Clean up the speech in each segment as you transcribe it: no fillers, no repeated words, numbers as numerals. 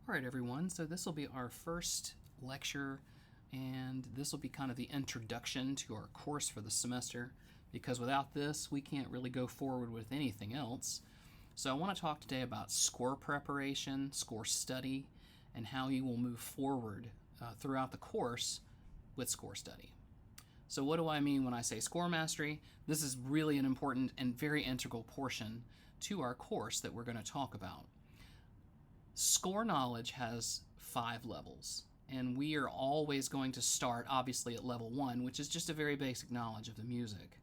All right, everyone, so this will be our first lecture, and this will be kind of the introduction to our course for the semester, because without this, we can't really go forward with anything else. So I want to talk today about score preparation, score study, and how you will move forward throughout the course with score study. So what do I mean when I say score mastery? This is really an important and very integral portion to our course that we're going to talk about. Score knowledge has 5 levels, and we are always going to start obviously at level 1, which is just a very basic knowledge of the music.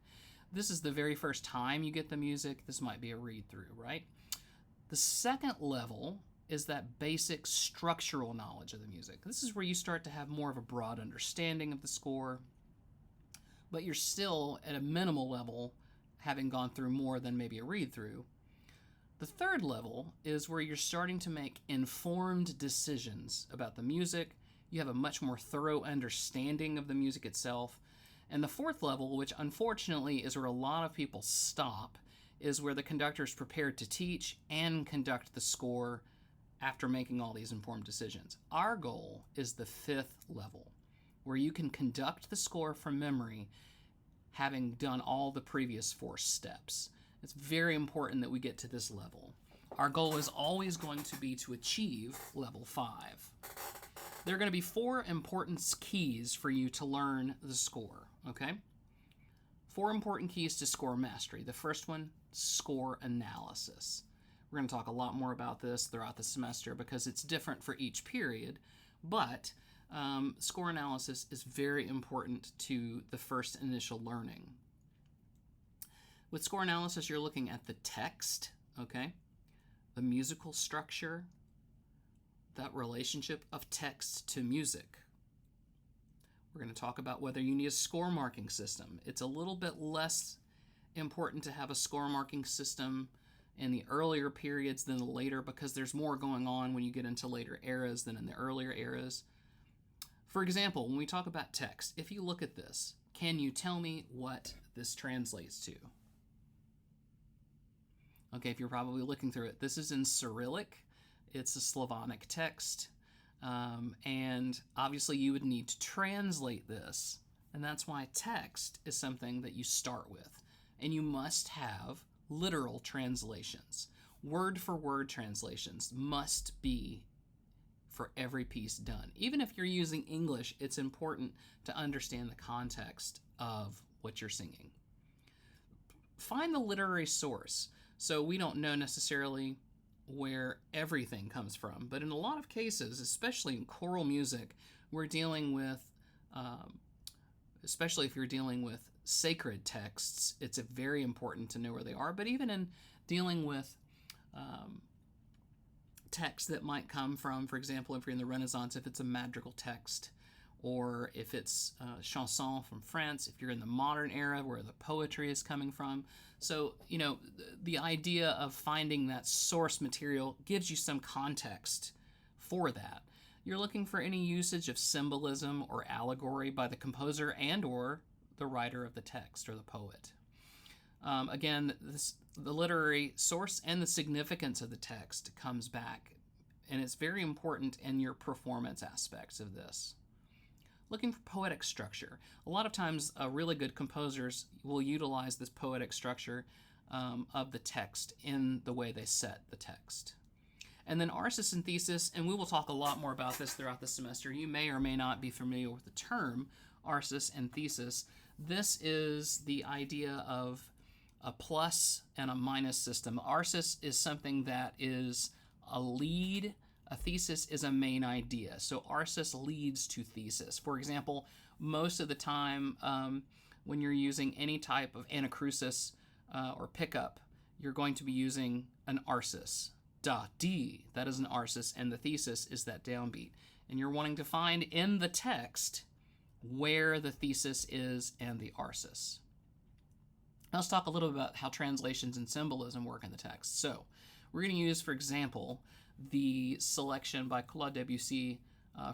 This is the very first time you get the music. This might be a read-through, right? The second level is that basic structural knowledge of the music. This is where you start to have more of a broad understanding of the score, but you're still at a minimal level, having gone through more than maybe a read-through. The third level is where you're starting to make informed decisions about the music. You have a much more thorough understanding of the music itself. And the fourth level, which unfortunately is where a lot of people stop, is where the conductor is prepared to teach and conduct the score after making all these informed decisions. Our goal is the 5th level, where you can conduct the score from memory, having done all the previous 4 steps. It's very important that we get to this level. Our goal is always going to be to achieve level 5. There are going to be 4 important keys for you to learn the score, okay? 4 important keys to score mastery. The first one, score analysis. We're going to talk a lot more about this throughout the semester because it's different for each period, but score analysis is very important to the first initial learning. With score analysis, you're looking at the text, okay? The musical structure, that relationship of text to music. We're going to talk about whether you need a score marking system. It's a little bit less important to have a score marking system in the earlier periods than the later because there's more going on when you get into later eras than in the earlier eras. For example, when we talk about text, if you look at this, can you tell me what this translates to? Okay, if you're probably looking through it, this is in Cyrillic. It's a Slavonic text. And obviously you would need to translate this. And that's why text is something that you start with. And you must have literal translations. Word for word translations must be for every piece done. Even if you're using English, it's important to understand the context of what you're singing. Find the literary source. So we don't know necessarily where everything comes from, but in a lot of cases, especially in choral music, we're dealing with, especially if you're dealing with sacred texts, it's very important to know where they are. But even in dealing with texts that might come from, for example, if you're in the Renaissance, if it's a madrigal text, or if it's chanson from France, if you're in the modern era where the poetry is coming from. So, you know, the idea of finding that source material gives you some context for that. You're looking for any usage of symbolism or allegory by the composer and or the writer of the text or the poet. Again, the literary source and the significance of the text comes back, and it's very important in your performance aspects of this. Looking for poetic structure. A lot of times really good composers will utilize this poetic structure of the text in the way they set the text. And then arsis and thesis, and we will talk a lot more about this throughout the semester. You may or may not be familiar with the term arsis and thesis. This is the idea of a plus and a minus system. Arsis is something that is a lead. A thesis is a main idea. So arsis leads to thesis. For example, most of the time when you're using any type of anacrusis or pickup, you're going to be using an arsis. Da, D, that is an arsis, and the thesis is that downbeat. And you're wanting to find in the text where the thesis is and the arsis. Now let's talk a little bit about how translations and symbolism work in the text. So we're going to use, for example, the selection by Claude Debussy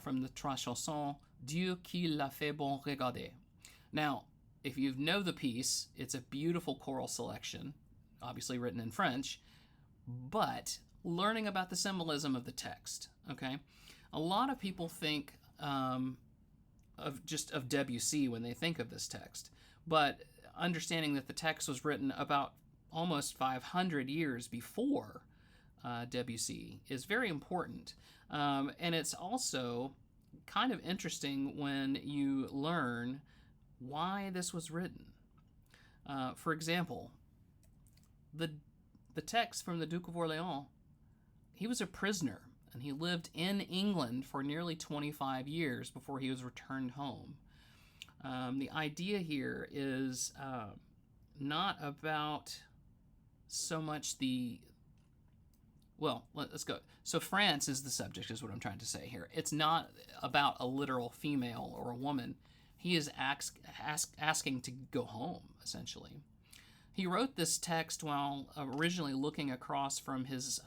from the Trois Chansons, Dieu qui l'a fait bon regarder. Now, if you know the piece, it's a beautiful choral selection, obviously written in French, but learning about the symbolism of the text. Okay, a lot of people think of Debussy when they think of this text, but understanding that the text was written about almost 500 years before Debussy is very important. And it's also kind of interesting when you learn why this was written. For example, the text from the Duke of Orleans, he was a prisoner and he lived in England for nearly 25 years before he was returned home. The idea here is not about so much let's go. So France is the subject, is what I'm trying to say here. It's not about a literal female or a woman. He is asking to go home, essentially. He wrote this text while originally looking across from his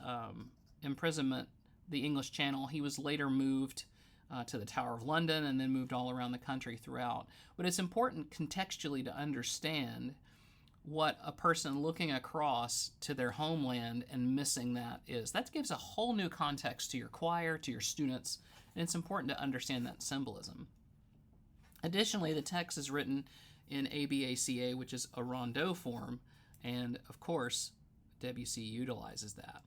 imprisonment, the English Channel. He was later moved to the Tower of London and then moved all around the country throughout. But it's important contextually to understand what a person looking across to their homeland and missing that is. That gives a whole new context to your choir, to your students, and it's important to understand that symbolism. Additionally, the text is written in ABACA, which is a rondeau form, and of course, Debussy utilizes that.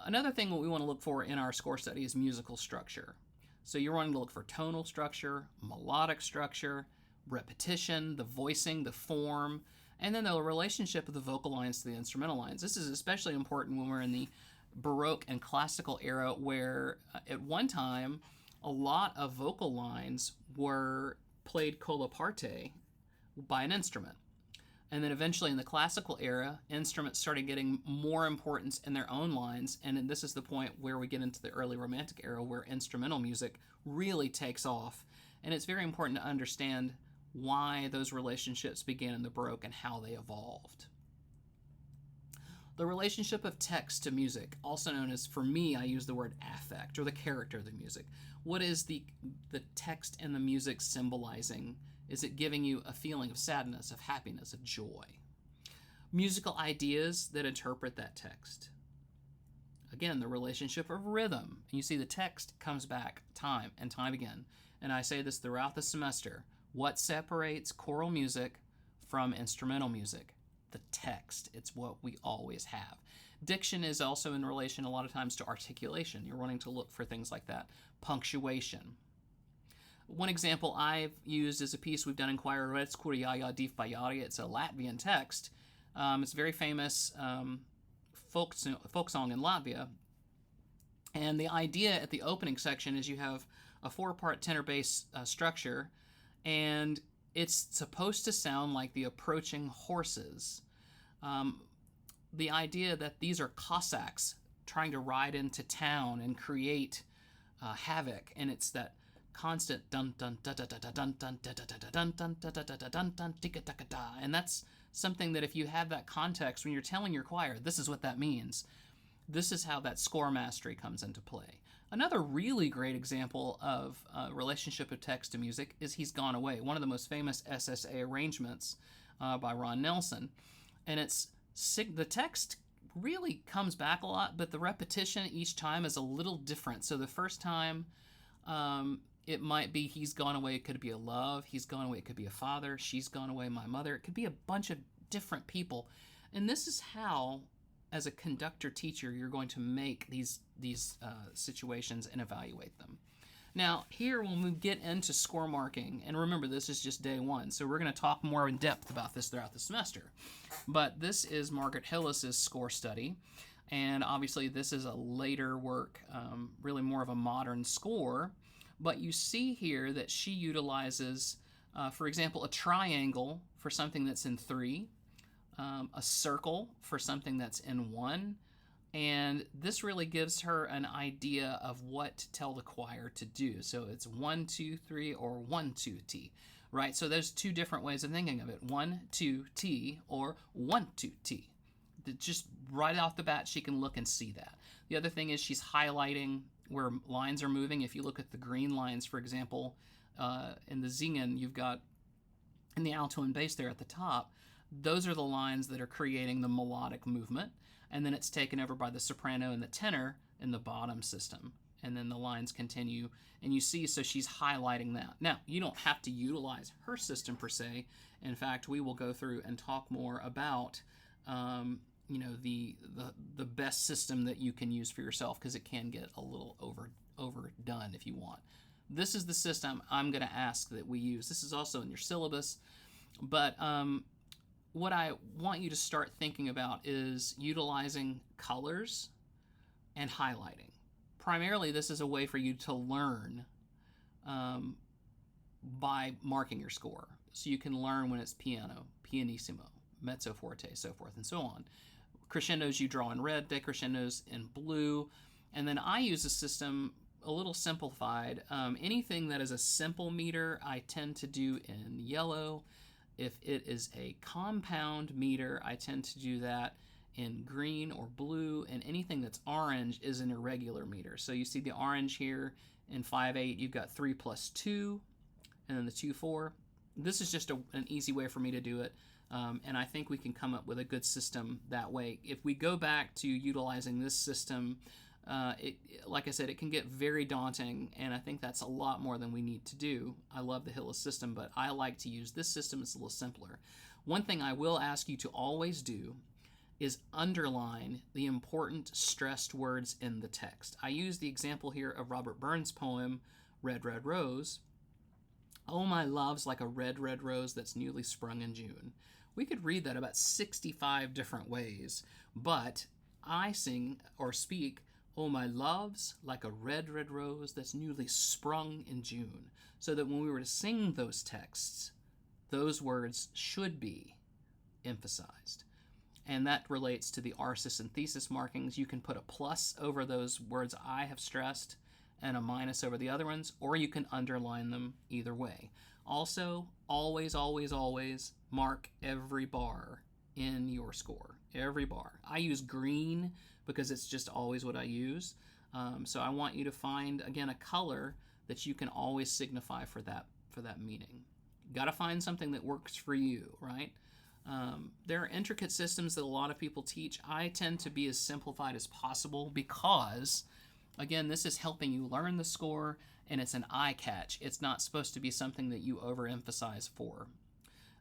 Another thing that we want to look for in our score study is musical structure. So you're wanting to look for tonal structure, melodic structure, repetition, the voicing, the form, and then the relationship of the vocal lines to the instrumental lines. This is especially important when we're in the Baroque and classical era, where at one time a lot of vocal lines were played colla parte by an instrument. And then eventually in the classical era, instruments started getting more importance in their own lines. And then this is the point where we get into the early Romantic era, where instrumental music really takes off. And it's very important to understand why those relationships began in the Baroque and how they evolved. The relationship of text to music, also known as, for me, I use the word affect, or the character of the music. What is the text and the music symbolizing? Is it giving you a feeling of sadness, of happiness, of joy? Musical ideas that interpret that text. Again, the relationship of rhythm. And you see the text comes back time and time again. And I say this throughout the semester. What separates choral music from instrumental music? The text. It's what we always have. Diction is also in relation a lot of times to articulation. You're wanting to look for things like that. Punctuation. One example I've used is a piece we've done in choir, Rets Kuriaya Dif Bayari. It's a Latvian text. It's a very famous folk song in Latvia. And the idea at the opening section is you have a 4-part tenor bass structure, and it's supposed to sound like the approaching horses. The idea that these are Cossacks trying to ride into town and create havoc, and it's that constant dun dun da da da da dun dun da da da da dun dun da da da da dun dun ticka taka da, and that's something that if you have that context when you're telling your choir, this is what that means. This is how that score mastery comes into play. Another really great example of relationship of text to music is "He's Gone Away," one of the most famous SSA arrangements by Ron Nelson, and it's the text really comes back a lot, but the repetition each time is a little different. So the first time, it might be "He's gone away." It could be a love. "He's gone away." It could be a father. "She's gone away, my mother." It could be a bunch of different people. And this is how, as a conductor teacher, you're going to make these situations and evaluate them. Now, here when we get into score marking, and remember, this is just day one, so we're going to talk more in depth about this throughout the semester. But this is Margaret Hillis's score study. And obviously, this is a later work, really more of a modern score. But you see here that she utilizes, for example, a triangle for something that's in 3, a circle for something that's in 1, and this really gives her an idea of what to tell the choir to do. So it's 1, 2, 3, or 1, 2, T, right? So there's 2 different ways of thinking of it: 1, 2, T, or 1, 2, T. Just right off the bat, she can look and see that. The other thing is she's highlighting where lines are moving. If you look at the green lines, for example, in the singen, you've got in the alto and bass there at the top, those are the lines that are creating the melodic movement, and then it's taken over by the soprano and the tenor in the bottom system. and then the lines continue, and you see, so she's highlighting that. Now, you don't have to utilize her system per se. In fact, we will go through and talk more about the best system that you can use for yourself, because it can get a little overdone if you want. This is the system I'm going to ask that we use. This is also in your syllabus, but what I want you to start thinking about is utilizing colors and highlighting. Primarily, this is a way for you to learn by marking your score. So you can learn when it's piano, pianissimo, mezzo forte, so forth and so on. Crescendos you draw in red, decrescendos in blue. And then I use a system a little simplified. Anything that is a simple meter, I tend to do in yellow. If it is a compound meter, I tend to do that in green or blue, and anything that's orange is an irregular meter. So you see the orange here in 5/8, you've got 3 + 2, and then the 2/4. This is just an easy way for me to do it, and I think we can come up with a good system that way. If we go back to utilizing this system, like I said, it can get very daunting, and I think that's a lot more than we need to do. I love the Hillis system, but I like to use this system. It's a little simpler. One thing I will ask you to always do is underline the important stressed words in the text. I use the example here of Robert Burns' poem, Red, Red Rose. Oh, my love's like a red, red rose that's newly sprung in June. We could read that about 65 different ways, but I sing or speak, oh, my love's like a red, red rose that's newly sprung in June. So that when we were to sing those texts, those words should be emphasized. And that relates to the arsis and thesis markings. You can put a plus over those words I have stressed and a minus over the other ones, or you can underline them either way. Also, always, always, always mark every bar in your score. Every bar. I use green because it's just always what I use. So I want you to find, again, a color that you can always signify for that meaning. Got to find something that works for you, right? There are intricate systems that a lot of people teach. I tend to be as simplified as possible because, again, this is helping you learn the score, and it's an eye catch. It's not supposed to be something that you overemphasize for.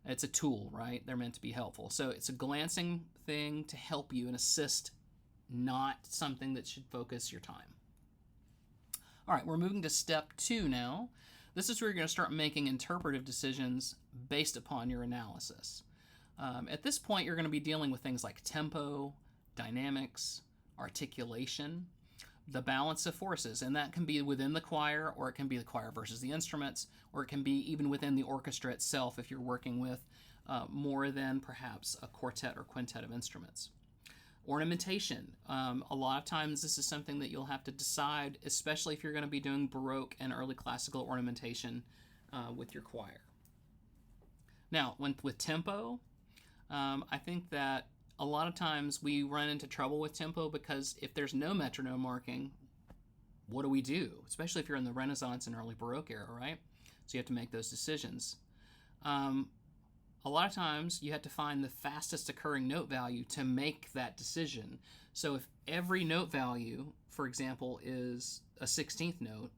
It's a tool, right? They're meant to be helpful. So it's a glancing thing to help you and assist, not something that should focus your time. All right, we're moving to step 2 now. This is where you're going to start making interpretive decisions based upon your analysis. At this point, you're going to be dealing with things like tempo, dynamics, articulation, the balance of forces, and that can be within the choir, or it can be the choir versus the instruments, or it can be even within the orchestra itself if you're working with more than perhaps a quartet or quintet of instruments. Ornamentation. A lot of times this is something that you'll have to decide, especially if you're going to be doing Baroque and early classical ornamentation with your choir. Now, with tempo, I think that a lot of times we run into trouble with tempo because if there's no metronome marking, what do? Especially if you're in the Renaissance and early Baroque era, right? So you have to make those decisions. A lot of times you have to find the fastest occurring note value to make that decision. So if every note value, for example, is a 16th note,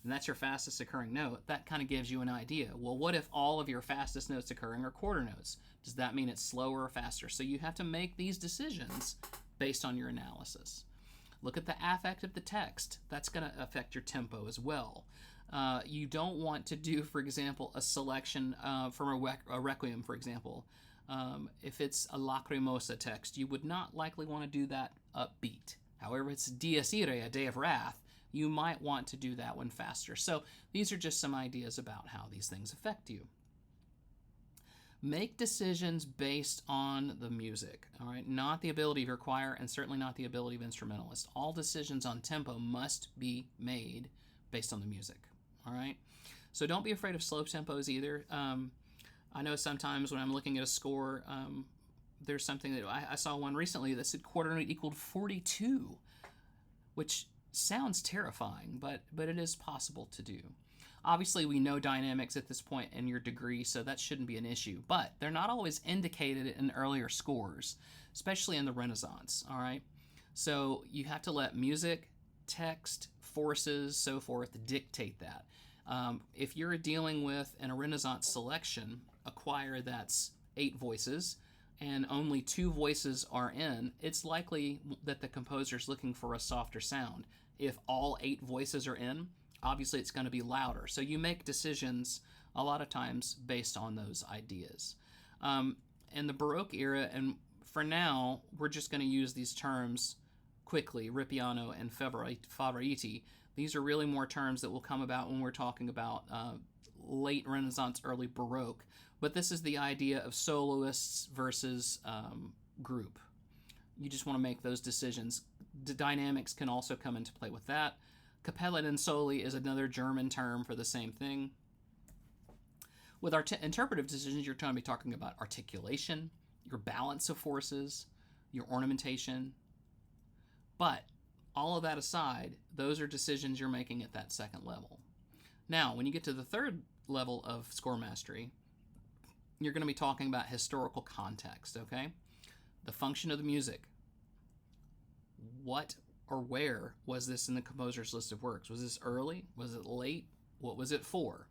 and that's your fastest occurring note, that kind of gives you an idea. Well, what if all of your fastest notes occurring are quarter notes? Does that mean it's slower or faster? So you have to make these decisions based on your analysis. Look at the affect of the text. That's going to affect your tempo as well. You don't want to do, for example, a selection from a requiem, for example. If it's a lacrimosa text, you would not likely want to do that upbeat. However, it's Dies Irae, a day of wrath, you might want to do that one faster. So these are just some ideas about how these things affect you. Make decisions based on the music, all right? Not the ability of your choir, and certainly not the ability of instrumentalists. All decisions on tempo must be made based on the music, all right? So don't be afraid of slow tempos either. I know sometimes when I'm looking at a score, there's something that I saw one recently that said quarter note equaled 42, which sounds terrifying, but it is possible to do. Obviously, we know dynamics at this point in your degree, so that shouldn't be an issue, but they're not always indicated in earlier scores, especially in the Renaissance, all right? So you have to let music, text, forces, so forth, dictate that. If you're dealing with, in a Renaissance selection, a choir that's 8 voices and only 2 voices are in, it's likely that the composer's looking for a softer sound. If all 8 voices are in, obviously it's going to be louder. So you make decisions a lot of times based on those ideas. In the Baroque era, and for now, we're just going to use these terms quickly, Ripiano and Favoriti. These are really more terms that will come about when we're talking about late Renaissance, early Baroque. But this is the idea of soloists versus group. You just want to make those decisions. The dynamics can also come into play with that. Capella and soli is another German term for the same thing. With interpretive decisions, you're going to be talking about articulation, your balance of forces, your ornamentation. But all of that aside, those are decisions you're making at that second level. Now, when you get to the third level of score mastery, you're going to be talking about historical context, okay? The function of the music. What or where was this in the composer's list of works? Was this early? Was it late? What was it for?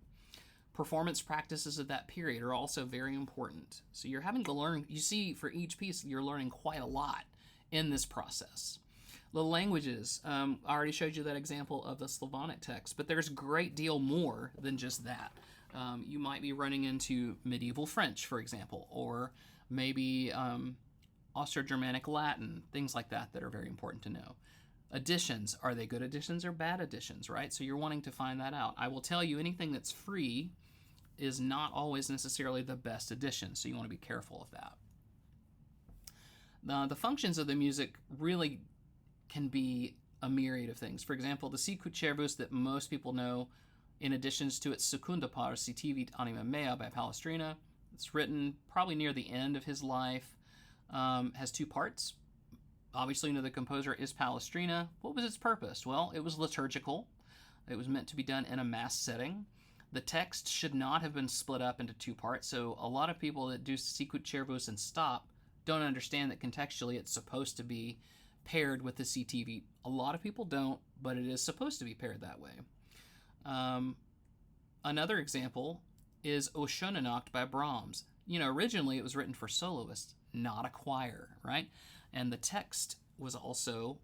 Performance practices of that period are also very important. So you're having to learn, you see, for each piece, you're learning quite a lot in this process. The languages, I already showed you that example of the Slavonic text, but there's a great deal more than just that. You might be running into medieval French, for example, or maybe Austro-Germanic Latin, things like that that are very important to know. Additions, are they good additions or bad additions, right? So you're wanting to find that out. I will tell you, anything that's free is not always necessarily the best addition, so you want to be careful of that. The functions of the music really can be a myriad of things. For example, the Sicut Cervus that most people know, in addition to its Secunda Pars Sitivit Anima Mea by Palestrina, it's written probably near the end of his life, has 2 parts. Obviously, you know, the composer is Palestrina. What was its purpose? Well, it was liturgical. It was meant to be done in a mass setting. The text should not have been split up into 2 parts, so a lot of people that do Sicut Cervus and stop don't understand that contextually it's supposed to be paired with the CTV. A lot of people don't, but it is supposed to be paired that way. Another example is O Schöne Nacht by Brahms. You know, originally it was written for soloists, not a choir, right? And the text was also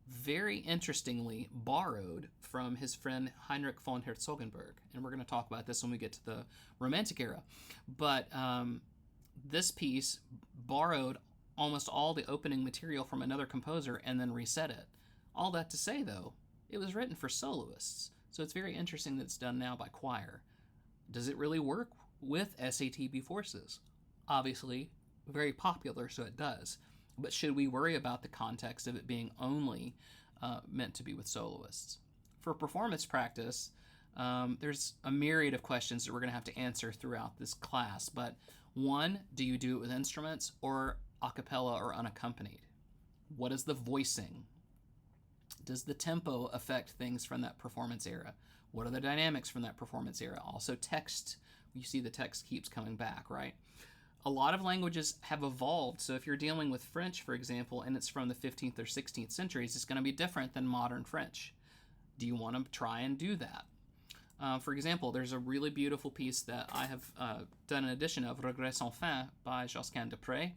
very interestingly borrowed from his friend Heinrich von Herzogenberg. And we're going to talk about this when we get to the Romantic era. But this piece borrowed almost all the opening material from another composer and then reset it. All that to say, though, it was written for soloists. So it's very interesting that it's done now by choir. Does it really work with SATB forces? Obviously, very popular, so it does. But should we worry about the context of it being only meant to be with soloists? For performance practice, there's a myriad of questions that we're going to have to answer throughout this class. But one, do you do it with instruments or a cappella or unaccompanied? What is the voicing? Does the tempo affect things from that performance era? What are the dynamics from that performance era? Also text, you see the text keeps coming back, right? A lot of languages have evolved, so if you're dealing with French, for example, and it's from the 15th or 16th centuries, it's going to be different than modern French. Do you want to try and do that? For example, there's a really beautiful piece that I have done an edition of, Regret sans fin by Josquin de Pré.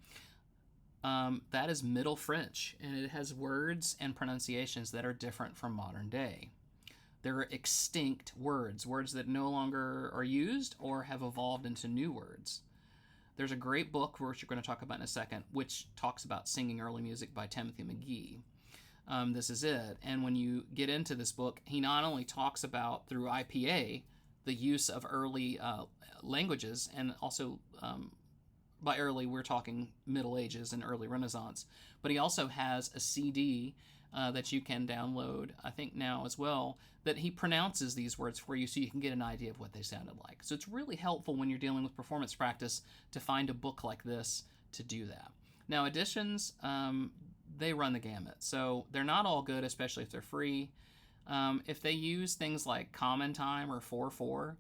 That is Middle French, and it has words and pronunciations that are different from modern day. There are extinct words, words that no longer are used or have evolved into new words. There's a great book, which you're going to talk about in a second, which talks about singing early music by Timothy McGee. This is it. And when you get into this book, he not only talks about, through IPA, the use of early languages, and also by early, we're talking Middle Ages and early Renaissance, but he also has a CD that you can download, I think now as well, that he pronounces these words for you so you can get an idea of what they sounded like. So it's really helpful when you're dealing with performance practice to find a book like this to do that. Now, editions, they run the gamut. So they're not all good, especially if they're free. If they use things like Common Time or 4/4,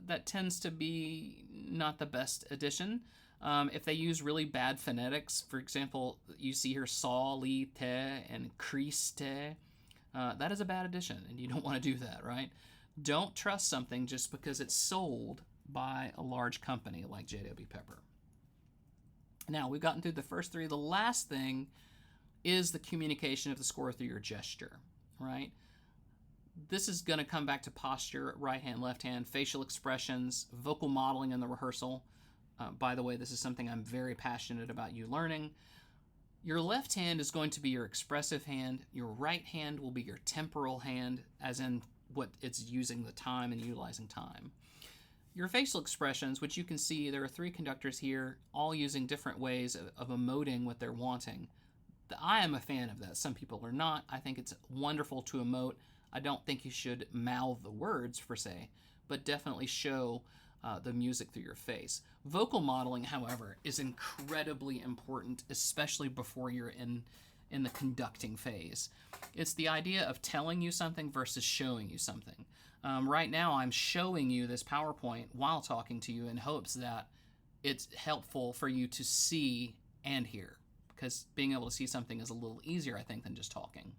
that tends to be not the best edition. If they use really bad phonetics, for example, you see here saw, li, te, and crease, te, That is a bad addition, and you don't want to do that, right? Don't trust something just because it's sold by a large company like J.W. Pepper. Now, we've gotten through the first three. The last thing is the communication of the score through your gesture, right? This is going to come back to posture, right hand, left hand, facial expressions, vocal modeling in the rehearsal. By the way, this is something I'm very passionate about you learning. Your left hand is going to be your expressive hand. Your right hand will be your temporal hand, as in what it's using the time and utilizing time. Your facial expressions, which you can see, there are three conductors here, all using different ways of emoting what they're wanting. I am a fan of that. Some people are not. I think it's wonderful to emote. I don't think you should mouth the words, per se, but definitely show the music through your face. Vocal modeling, however, is incredibly important, especially before you're in the conducting phase. It's the idea of telling you something versus showing you something. Right now, I'm showing you this PowerPoint while talking to you in hopes that it's helpful for you to see and hear, because being able to see something is a little easier, I think, than just talking.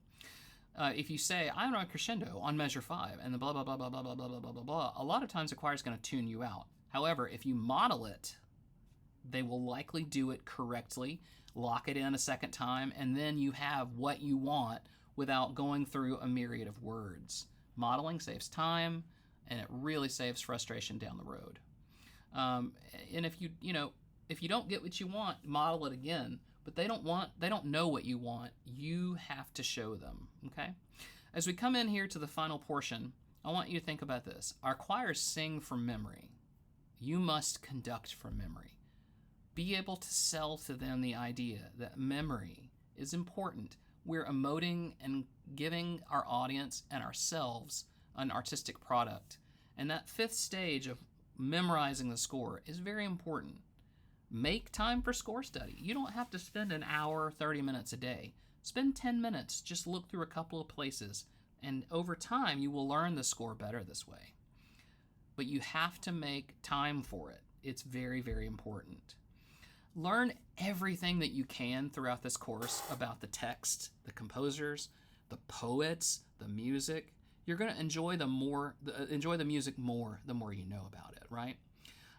If you say, I'm on a crescendo on measure 5, and the blah, blah, blah, blah, blah, blah, blah, blah, blah, blah, a lot of times the choir is going to tune you out. However, if you model it, they will likely do it correctly, lock it in a second time, and then you have what you want without going through a myriad of words. Modeling saves time, and it really saves frustration down the road. And if you don't get what you want, model it again. But they don't know what you want. You have to show them, okay? As we come in here to the final portion, I want you to think about this. Our choirs sing from memory. You must conduct from memory. Be able to sell to them the idea that memory is important. We're emoting and giving our audience and ourselves an artistic product. And that fifth stage of memorizing the score is very important. Make time for score study. You don't have to spend an hour, 30 minutes a day. Spend 10 minutes. Just look through a couple of places. And over time, you will learn the score better this way. But you have to make time for it. It's very, very important. Learn everything that you can throughout this course about the text, the composers, the poets, the music. You're going to enjoy the music more the more you know about it, right?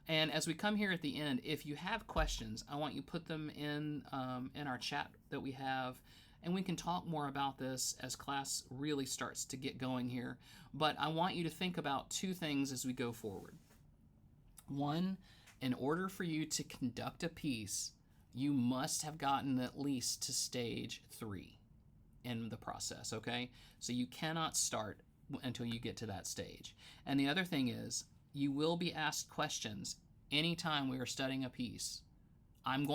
And as we come here at the end, if you have questions, I want you to put them in our chat that we have, and we can talk more about this as class really starts to get going here. But I want you to think about two things as we go forward. One, in order for you to conduct a piece, you must have gotten at least to stage 3 in the process, okay? So you cannot start until you get to that stage. And the other thing is, you will be asked questions anytime we are studying a piece. I'm going